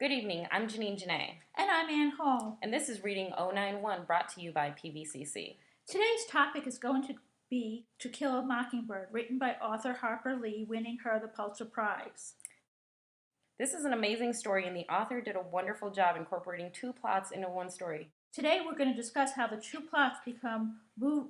Good evening, I'm Janine Janae. And I'm Ann Hall. And this is Reading 091 brought to you by PVCC. Today's topic is going to be To Kill a Mockingbird, written by author Harper Lee, winning her the Pulitzer Prize. This is an amazing story, and the author did a wonderful job incorporating two plots into one story. Today we're going to discuss how the two plots become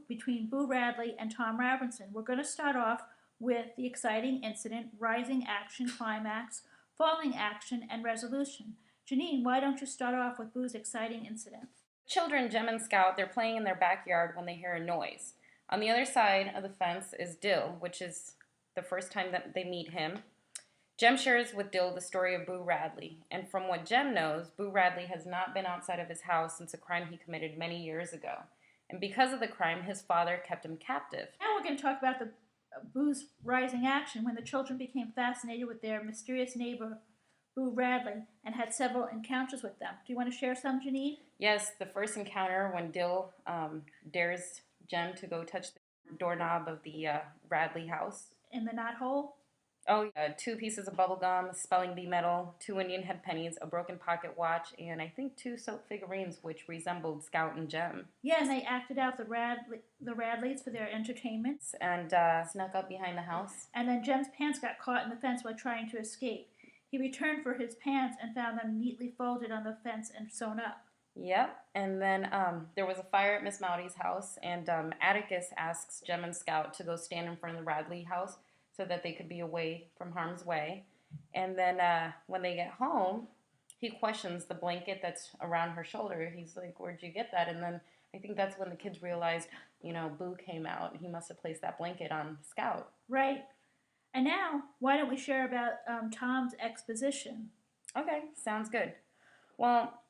between Boo Radley and Tom Robinson. We're going to start off with the exciting incident, rising action, climax, falling action, and resolution. Janine, why don't you start off with Boo's exciting incident? Children, Jem and Scout, they're playing in their backyard when they hear a noise. On the other side of the fence is Dill, which is the first time that they meet him. Jem shares with Dill the story of Boo Radley, and from what Jem knows, Boo Radley has not been outside of his house since a crime he committed many years ago. And because of the crime, his father kept him captive. Now we're going to talk about the Boo's rising action when the children became fascinated with their mysterious neighbor, Boo Radley, and had several encounters with them. Do you want to share some, Janine? Yes, the first encounter when Dill dares Jem to go touch the doorknob of the Radley house. In the knothole? Oh, yeah. 2 pieces of bubble gum, spelling bee metal, 2 Indian head pennies, a broken pocket watch, and I think 2 soap figurines which resembled Scout and Jem. Yeah, and they acted out the Radleys for their entertainment. And snuck up behind the house. And then Jem's pants got caught in the fence while trying to escape. He returned for his pants and found them neatly folded on the fence and sewn up. Yep, and then there was a fire at Miss Mowdy's house, and Atticus asks Jem and Scout to go stand in front of the Radley house so that they could be away from harm's way. And then when they get home, he questions the blanket that's around her shoulder. He's like, "Where'd you get that?" And then I think that's when the kids realized, Boo came out. He must have placed that blanket on Scout. Right. And now, why don't we share about Tom's exposition? Okay, sounds good. Well,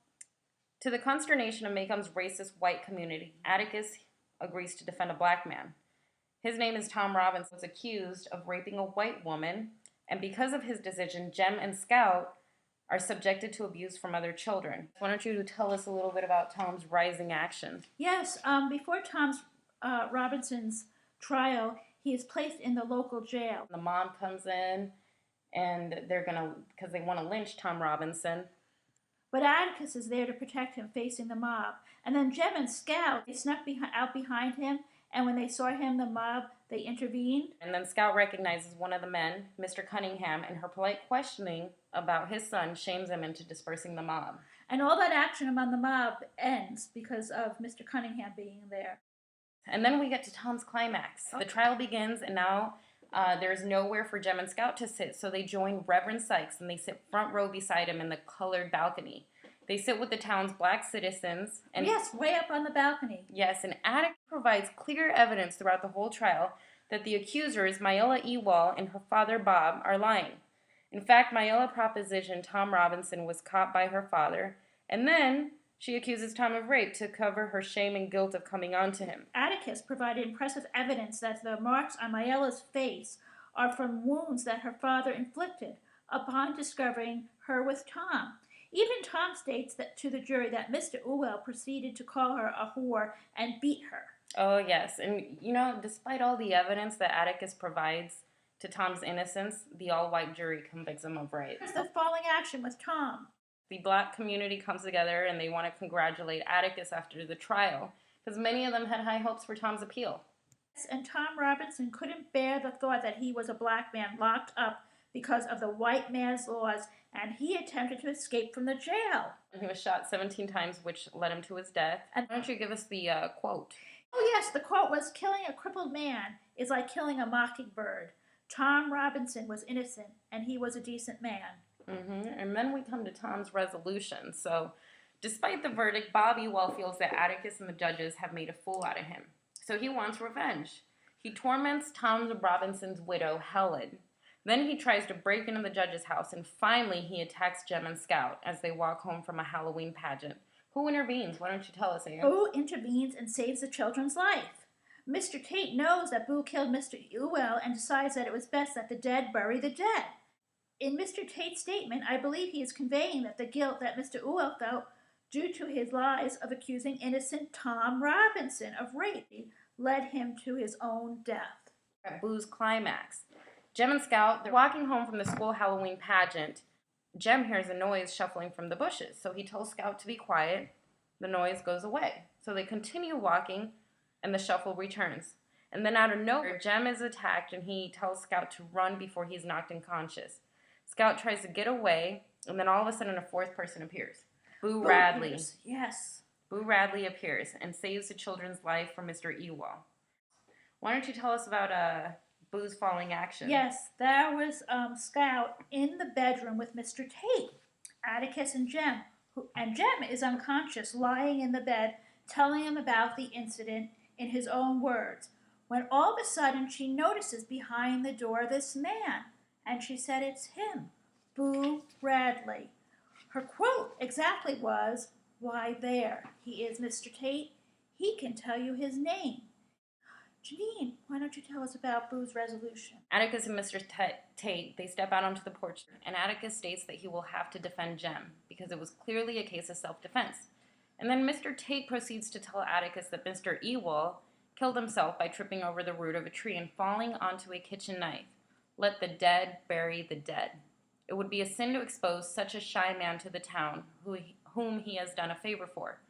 to the consternation of Macomb's racist white community, Atticus agrees to defend a black man. His name is Tom Robinson, was accused of raping a white woman, and because of his decision, Jem and Scout are subjected to abuse from other children. Why don't you tell us a little bit about Tom's rising action? Yes, before Tom's Robinson's trial, he is placed in the local jail. The mom comes in, and because they want to lynch Tom Robinson. But Atticus is there to protect him facing the mob. And then Jem and Scout, they snuck out behind him, and when they saw him, the mob, they intervened. And then Scout recognizes one of the men, Mr. Cunningham, and her polite questioning about his son shames him into dispersing the mob. And all that action among the mob ends because of Mr. Cunningham being there. And then we get to Tom's climax. The trial begins, and now there's nowhere for Jem and Scout to sit, so they join Reverend Sykes, and they sit front row beside him in the colored balcony. They sit with the town's black citizens. And yes, way up on the balcony. Yes, and Atticus provides clear evidence throughout the whole trial that the accusers, Mayola Ewall and her father Bob, are lying. In fact, Mayola propositioned Tom Robinson was caught by her father, and then she accuses Tom of rape to cover her shame and guilt of coming on to him. Atticus provided impressive evidence that the marks on Mayola's face are from wounds that her father inflicted upon discovering her with Tom. Even Tom states that to the jury that Mr. Ewell proceeded to call her a whore and beat her. Oh, yes. And, despite all the evidence that Atticus provides to Tom's innocence, the all-white jury convicts him of rape. It's the falling action with Tom. The black community comes together and they want to congratulate Atticus after the trial because many of them had high hopes for Tom's appeal. And Tom Robinson couldn't bear the thought that he was a black man locked up because of the white man's laws, and he attempted to escape from the jail. He was shot 17 times, which led him to his death. And why don't you give us the quote? Oh, yes, the quote was, "Killing a crippled man is like killing a mockingbird. Tom Robinson was innocent, and he was a decent man." And then we come to Tom's resolution. So, despite the verdict, Bob Ewell feels that Atticus and the judges have made a fool out of him. So he wants revenge. He torments Tom Robinson's widow, Helen. Then he tries to break into the judge's house, and finally he attacks Jem and Scout as they walk home from a Halloween pageant. Who intervenes? Why don't you tell us, Anne? Boo intervenes and saves the children's life. Mr. Tate knows that Boo killed Mr. Ewell and decides that it was best that the dead bury the dead. In Mr. Tate's statement, I believe he is conveying that the guilt that Mr. Ewell felt due to his lies of accusing innocent Tom Robinson of rape led him to his own death. At Boo's climax, Jem and Scout, they're walking home from the school Halloween pageant Jem hears a noise shuffling from the bushes, so he tells Scout to be quiet. The noise goes away. So they continue walking, and the shuffle returns. And then out of nowhere, Jem is attacked, and he tells Scout to run before he's knocked unconscious. Scout tries to get away, and then all of a sudden a fourth person appears. Boo Radley. Yes. Boo Radley appears and saves the children's life from Mr. Ewell. Why don't you tell us about Boo's falling action? Yes, there was Scout in the bedroom with Mr. Tate, Atticus, and Jem. And Jem is unconscious, lying in the bed, telling him about the incident in his own words, when all of a sudden she notices behind the door this man, and she said it's him, Boo Radley. Her quote exactly was, "Why, there, he is, Mr. Tate. He can tell you his name." Janine, why don't you tell us about Boo's resolution? Atticus and Mr. Tate, they step out onto the porch, and Atticus states that he will have to defend Jem, because it was clearly a case of self-defense. And then Mr. Tate proceeds to tell Atticus that Mr. Ewell killed himself by tripping over the root of a tree and falling onto a kitchen knife. Let the dead bury the dead. It would be a sin to expose such a shy man to the town, whom he has done a favor for.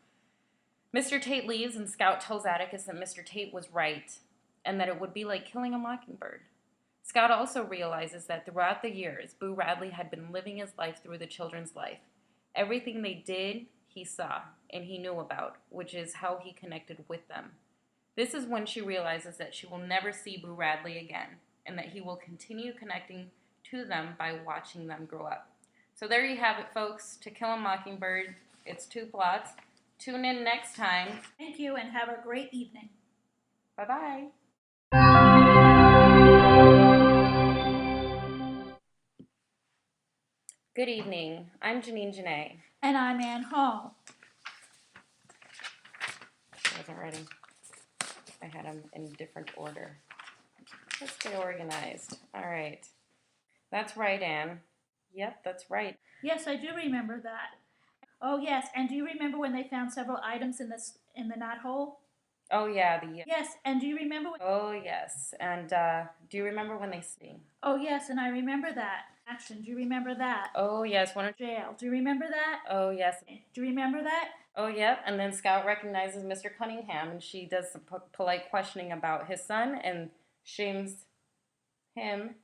Mr. Tate leaves, and Scout tells Atticus that Mr. Tate was right, and that it would be like killing a mockingbird. Scout also realizes that throughout the years, Boo Radley had been living his life through the children's life. Everything they did, he saw, and he knew about, which is how he connected with them. This is when she realizes that she will never see Boo Radley again, and that he will continue connecting to them by watching them grow up. So there you have it, folks. To Kill a Mockingbird. It's 2 plots. Tune in next time. Thank you, and have a great evening. Bye-bye. Good evening. I'm Janine Janae. And I'm Ann Hall. I wasn't ready. I had them in different order. Let's get organized. All right. That's right, Ann. Yep, that's right. Yes, I do remember that. Oh, yes, and do you remember when they found several items in the knothole? Oh, yeah. Yes, and do you remember when... Oh, yes. And do you remember when they sing? Oh, yes, and I remember that. Action, do you remember that? Oh, yes. Jail, do you remember that? Oh, yes. Do you remember that? Oh, yep. And then Scout recognizes Mr. Cunningham, and she does some polite questioning about his son and shames him.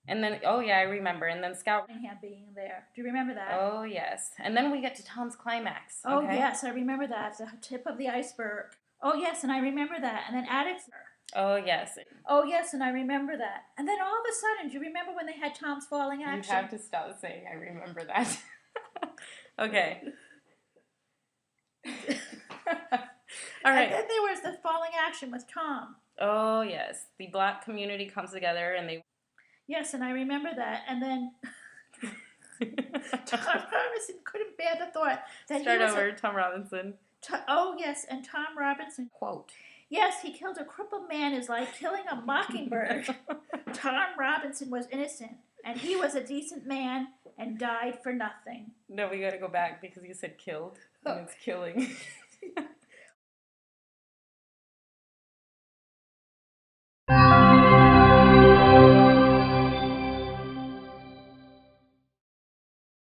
And then, oh yeah, I remember. And then Scout Cunningham being there. Do you remember that? Oh, yes. And then we get to Tom's climax. Oh, yes, I remember that. The tip of the iceberg. Oh, yes, and I remember that. And then Atticus. Oh, yes. Oh, yes, and I remember that. And then all of a sudden, do you remember when they had Tom's falling action? You have to stop saying I remember that. Okay. All right. And then there was the falling action with Tom. Oh, yes. The Black community comes together and they... Yes, and I remember that. And then Tom Robinson couldn't bear the thought that Start over, Tom Robinson. Oh, yes, and Tom Robinson. Quote. Yes, he killed a crippled man is like killing a mockingbird. Tom Robinson was innocent, and he was a decent man and died for nothing. No, we gotta go back because you said killed, and it's killing.